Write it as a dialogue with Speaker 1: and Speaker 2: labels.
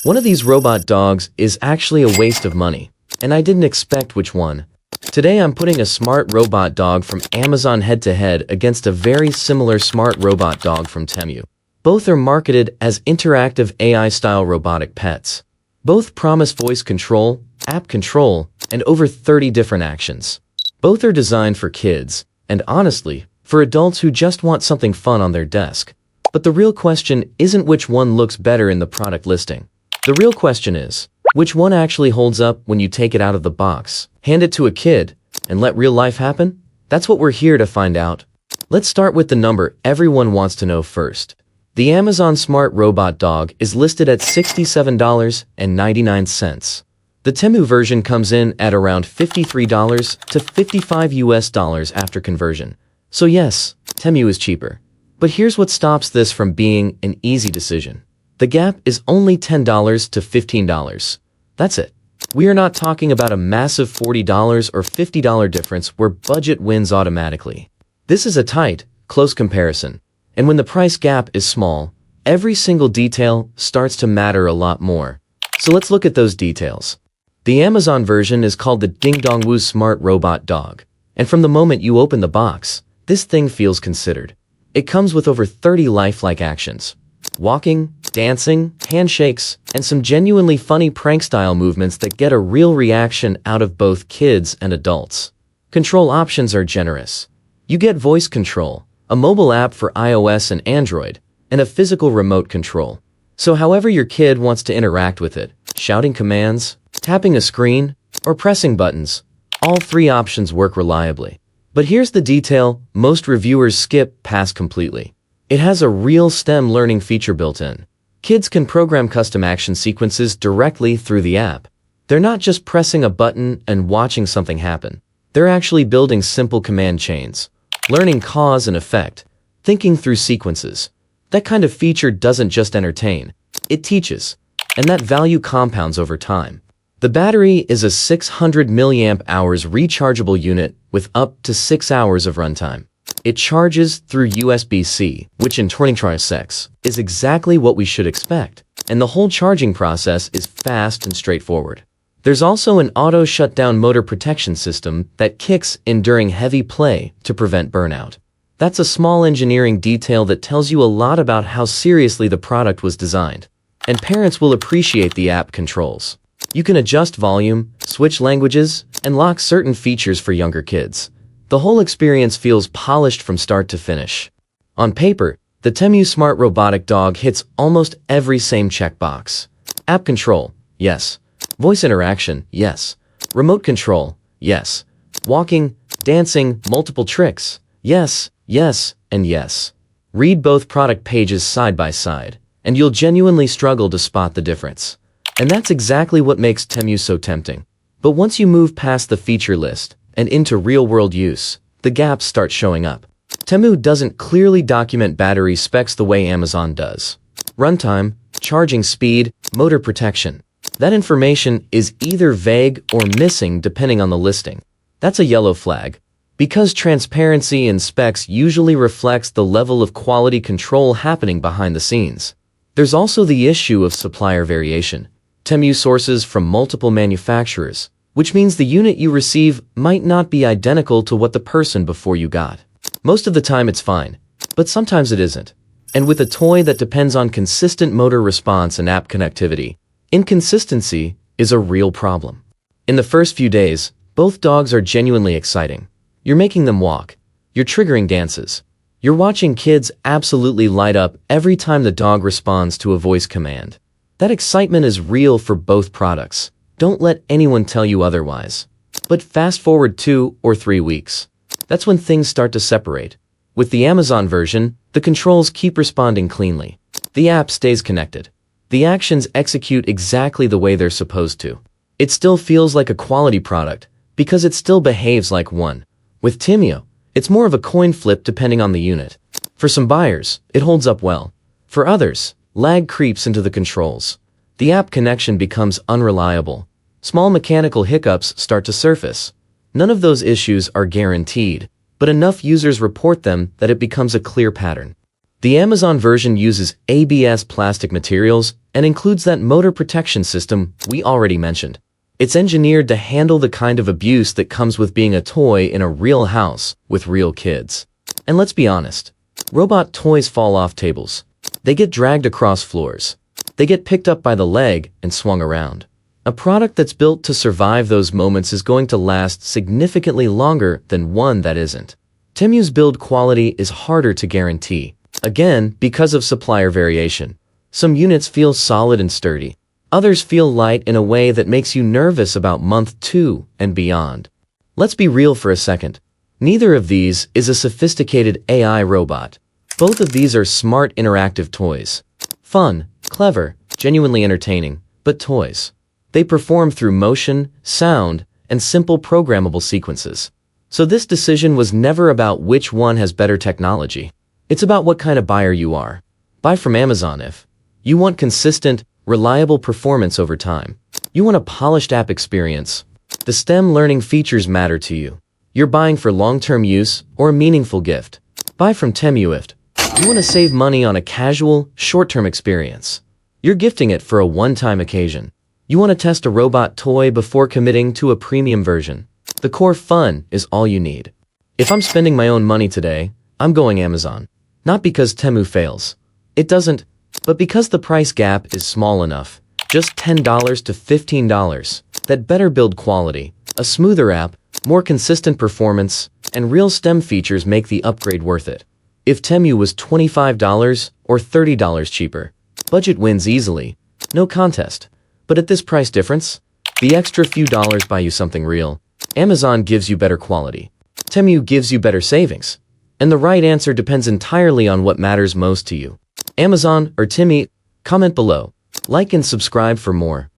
Speaker 1: One of these robot dogs is actually a waste of money, and I didn't expect which one. Today I'm putting a smart robot dog from Amazon head-to-head against a very similar smart robot dog from Temu. Both are marketed as interactive AI-style robotic pets. Both promise voice control, app control, and over 30 different actions. Both are designed for kids, and honestly, for adults who just want something fun on their desk. But the real question isn't which one looks better in the product listing. The real question is, which one actually holds up when you take it out of the box, hand it to a kid, and let real life happen? That's what we're here to find out. Let's start with the number everyone wants to know first. The Amazon Smart Robot Dog is listed at $67.99. The Temu version comes in at around $53 to $55 after conversion. So yes, Temu is cheaper. But here's what stops this from being an easy decision. The gap is only $10 to $15. That's it. We are not talking about a massive $40 or $50 difference where budget wins automatically. This is a tight, close comparison. And when the price gap is small, every single detail starts to matter a lot more. So let's look at those details. The Amazon version is called the Ding Dong Woo Smart Robot Dog. And from the moment you open the box, this thing feels considered. It comes with over 30 lifelike actions. Walking, dancing, handshakes, and some genuinely funny prank-style movements that get a real reaction out of both kids and adults. Control options are generous. You get voice control, a mobile app for iOS and Android, and a physical remote control. So however your kid wants to interact with it, shouting commands, tapping a screen, or pressing buttons, all three options work reliably. But here's the detail most reviewers skip past completely. It has a real STEM learning feature built in. Kids can program custom action sequences directly through the app. They're not just pressing a button and watching something happen. They're actually building simple command chains, learning cause and effect, thinking through sequences. That kind of feature doesn't just entertain, it teaches, and that value compounds over time. The battery is a 600 mAh rechargeable unit with up to 6 hours of runtime. It charges through USB-C, which in 2026 is exactly what we should expect, and the whole charging process is fast and straightforward. There's also an auto shutdown motor protection system that kicks in during heavy play to prevent burnout. That's a small engineering detail that tells you a lot about how seriously the product was designed, and parents will appreciate the app controls. You can adjust volume, switch languages, and lock certain features for younger kids. The whole experience feels polished from start to finish. On paper, the Temu Smart Robotic Dog hits almost every same checkbox. App control, yes. Voice interaction, yes. Remote control, yes. Walking, dancing, multiple tricks, yes, yes, and yes. Read both product pages side by side, and you'll genuinely struggle to spot the difference. And that's exactly what makes Temu so tempting. But once you move past the feature list and into real-world use, the gaps start showing up. Temu doesn't clearly document battery specs the way Amazon does. Runtime, charging speed, motor protection. That information is either vague or missing depending on the listing. That's a yellow flag, because transparency in specs usually reflects the level of quality control happening behind the scenes. There's also the issue of supplier variation. Temu sources from multiple manufacturers, which means the unit you receive might not be identical to what the person before you got. Most of the time it's fine, but sometimes it isn't. And with a toy that depends on consistent motor response and app connectivity, inconsistency is a real problem. In the first few days, both dogs are genuinely exciting. You're making them walk. You're triggering dances. You're watching kids absolutely light up every time the dog responds to a voice command. That excitement is real for both products. Don't let anyone tell you otherwise. But fast forward 2 or 3 weeks. That's when things start to separate. With the Amazon version, the controls keep responding cleanly. The app stays connected. The actions execute exactly the way they're supposed to. It still feels like a quality product, because it still behaves like one. With Temu, it's more of a coin flip depending on the unit. For some buyers, it holds up well. For others, lag creeps into the controls. The app connection becomes unreliable. Small mechanical hiccups start to surface. None of those issues are guaranteed, but enough users report them that it becomes a clear pattern. The Amazon version uses ABS plastic materials and includes that motor protection system we already mentioned. It's engineered to handle the kind of abuse that comes with being a toy in a real house with real kids. And let's be honest, robot toys fall off tables. They get dragged across floors. They get picked up by the leg and swung around. A product that's built to survive those moments is going to last significantly longer than one that isn't. Temu's build quality is harder to guarantee, again because of supplier variation. Some units feel solid and sturdy. Others feel light in a way that makes you nervous about month 2 and beyond. Let's be real for a second. Neither of these is a sophisticated AI robot. Both of these are smart interactive toys. Fun, clever, genuinely entertaining, but toys. They perform through motion, sound, and simple programmable sequences. So this decision was never about which one has better technology. It's about what kind of buyer you are. Buy from Amazon if you want consistent, reliable performance over time. You want a polished app experience. The STEM learning features matter to you. You're buying for long-term use or a meaningful gift. Buy from Temu if you want to save money on a casual, short-term experience. You're gifting it for a one-time occasion. You want to test a robot toy before committing to a premium version. The core fun is all you need. If I'm spending my own money today, I'm going Amazon. Not because Temu fails. It doesn't, but because the price gap is small enough. Just $10 to $15. That better build quality, a smoother app, more consistent performance, and real STEM features make the upgrade worth it. If Temu was $25 or $30 cheaper, budget wins easily. No contest. But at this price difference, the extra few dollars buy you something real. Amazon gives you better quality. Temu gives you better savings. And the right answer depends entirely on what matters most to you. Amazon or Temu? Comment below. Like and subscribe for more.